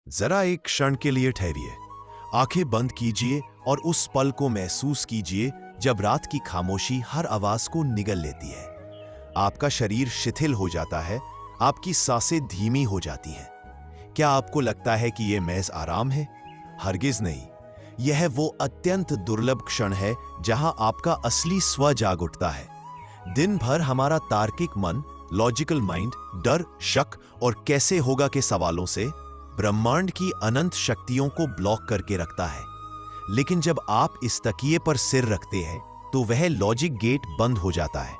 जरा एक क्षण के लिए ठहरिए, आंखें बंद कीजिए और उस पल को महसूस कीजिए जब रात की खामोशी हर आवाज को निगल लेती है। आपका शरीर शिथिल हो जाता है, आपकी सांसें धीमी हो जाती हैं। क्या आपको लगता है कि यह महज आराम है? हरगिज नहीं। यह वो अत्यंत दुर्लभ क्षण है जहां आपका असली स्व जाग उठता है। दिन भर हमारा तार्किक मन, लॉजिकल माइंड, डर, शक और कैसे होगा के सवालों से ब्रह्मांड की अनंत शक्तियों को ब्लॉक करके रखता है। लेकिन जब आप इस तकिए पर सिर रखते हैं तो वह लॉजिक गेट बंद हो जाता है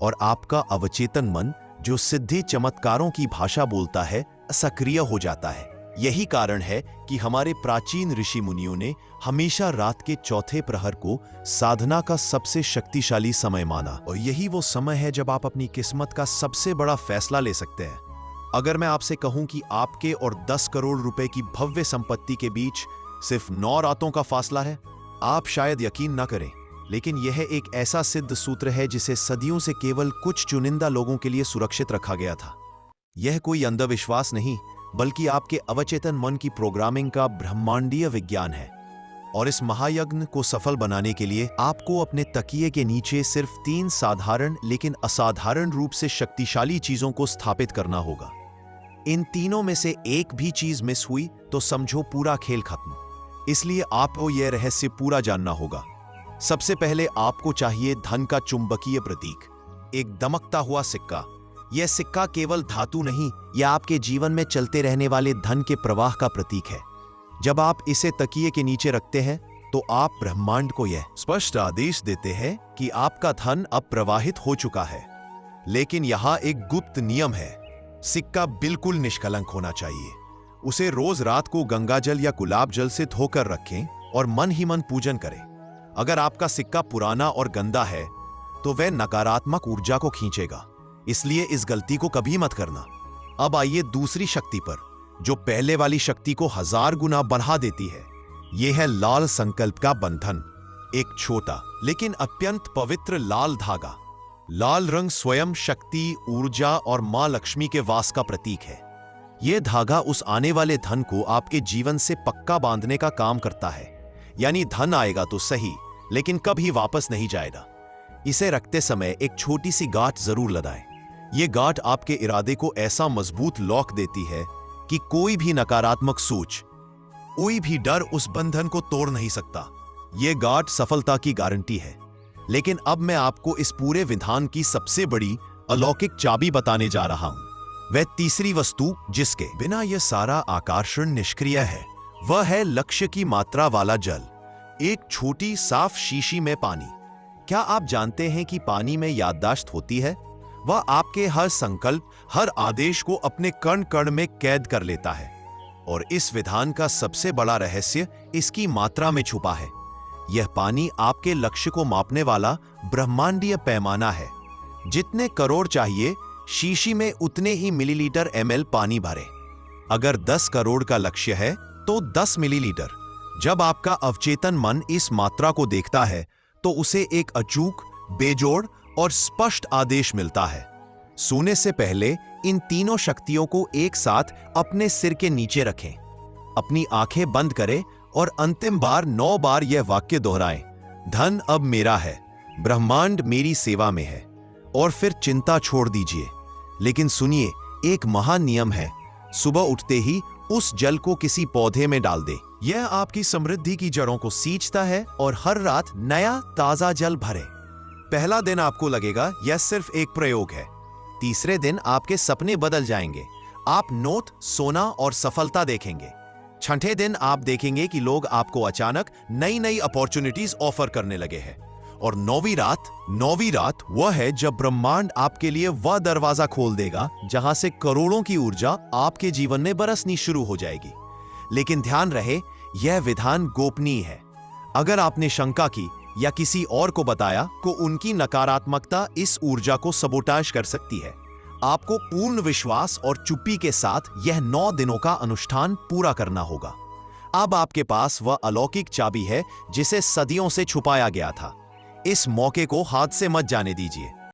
और आपका अवचेतन मन, जो सिद्धि चमत्कारों की भाषा बोलता है, सक्रिय हो जाता है। यही कारण है कि हमारे प्राचीन ऋषि मुनियों ने हमेशा रात के चौथे प्रहर को साधना का सबसे शक्तिशाली समय माना, और यही वो समय है जब आप अपनी किस्मत का सबसे बड़ा फैसला ले सकते हैं। अगर मैं आपसे कहूं कि आपके और 10 करोड़ रुपए की भव्य संपत्ति के बीच सिर्फ 9 रातों का फासला है, आप शायद यकीन ना करें, लेकिन यह एक ऐसा सिद्ध सूत्र है जिसे सदियों से केवल कुछ चुनिंदा लोगों के लिए सुरक्षित रखा गया था। यह कोई अंधविश्वास नहीं, बल्कि आपके अवचेतन मन की प्रोग्रामिंग का ब्रह्मांडीय विज्ञान है। और इस महायज्ञ को सफल बनाने के लिए आपको अपने तकिए के नीचे सिर्फ 3 साधारण लेकिन असाधारण रूप से शक्तिशाली चीजों को स्थापित करना होगा। इन तीनों में से एक भी चीज मिस हुई तो समझो पूरा खेल खत्म। इसलिए आपको यह रहस्य पूरा जानना होगा। सबसे पहले आपको चाहिए धन का चुंबकीय प्रतीक, एक दमकता हुआ सिक्का। यह सिक्का केवल धातु नहीं, यह आपके जीवन में चलते रहने वाले धन के प्रवाह का प्रतीक है। जब आप इसे तकिए के नीचे रखते हैं तो आप ब्रह्मांड को यह स्पष्ट आदेश देते हैं कि आपका धन अब प्रवाहित हो चुका है। लेकिन यहां एक गुप्त नियम है, सिक्का बिल्कुल निष्कलंक होना चाहिए। उसे रोज रात को गंगाजल या गुलाब जल से धोकर रखें और मन ही मन पूजन करें। अगर आपका सिक्का पुराना और गंदा है तो वह नकारात्मक ऊर्जा को खींचेगा, इसलिए इस गलती को कभी मत करना। अब आइए दूसरी शक्ति पर, जो पहले वाली शक्ति को 1000 गुना बढ़ा देती है। यह है लाल संकल्प का बंधन, एक छोटा लेकिन अत्यंत पवित्र लाल धागा। लाल रंग स्वयं शक्ति, ऊर्जा और मां लक्ष्मी के वास का प्रतीक है। यह धागा उस आने वाले धन को आपके जीवन से पक्का बांधने का काम करता है। यानी धन आएगा तो सही, लेकिन कभी वापस नहीं जाएगा। इसे रखते समय एक छोटी सी गांठ जरूर लगाएं। यह गांठ आपके इरादे को ऐसा मजबूत लॉक देती है कि कोई भी नकारात्मक सोच, कोई भी डर उस बंधन को तोड़ नहीं सकता। यह गांठ सफलता की गारंटी है। लेकिन अब मैं आपको इस पूरे विधान की सबसे बड़ी अलौकिक चाबी बताने जा रहा हूं। वह तीसरी वस्तु जिसके बिना यह सारा आकर्षण निष्क्रिय है, वह है लक्ष्य की मात्रा वाला जल, एक छोटी साफ शीशी में पानी। क्या आप जानते हैं कि पानी में याददाश्त होती है? वह आपके हर संकल्प, हर आदेश को अपने कण कण में कैद कर लेता है। और इस विधान का सबसे बड़ा रहस्य इसकी मात्रा में छुपा है। यह पानी आपके लक्ष्य को मापने वाला ब्रह्मांडीय पैमाना है। जितने करोड़ चाहिए, शीशी में उतने ही मिलीलीटर ml पानी भरें। अगर 10 करोड़ का लक्ष्य है तो 10 मिलीलीटर। जब आपका अवचेतन मन इस मात्रा को देखता है तो उसे एक अचूक, बेजोड़ और स्पष्ट आदेश मिलता है। सोने से पहले इन तीनों शक्तियों को एक साथ अपने सिर के नीचे रखें, अपनी आंखें बंद करें और अंतिम बार 9 बार यह वाक्य दोहराएं, धन अब मेरा है, ब्रह्मांड मेरी सेवा में है। और फिर चिंता छोड़ दीजिए। लेकिन सुनिए, एक महान नियम है, सुबह उठते ही उस जल को किसी पौधे में डाल दे। यह आपकी समृद्धि की जड़ों को सींचता है और हर रात नया ताजा जल भरे। पहला दिन आपको लगेगा यह सिर्फ एक प्रयोग है। तीसरे दिन आपके सपने बदल जाएंगे। आप नोट, सोना और सफलता देखेंगे। छठे दिन आप देखेंगे कि लोग आपको अचानक नई नई अपॉर्चुनिटीज ऑफर करने लगे हैं। और नौवीं रात वह है जब ब्रह्मांड आपके लिए वह दरवाजा खोल देगा जहां से करोड़ों की ऊर्जा आपके जीवन में बरसनी शुरू हो जाएगी। लेकिन ध्यान रहे, यह विधान गोपनीय है। अगर आपने शंका की या किसी और को बताया तो उनकी नकारात्मकता इस ऊर्जा को सबोटाज कर सकती है। आपको पूर्ण विश्वास और चुप्पी के साथ यह 9 दिनों का अनुष्ठान पूरा करना होगा। अब आपके पास वह अलौकिक चाबी है जिसे सदियों से छुपाया गया था। इस मौके को हाथ से मत जाने दीजिए।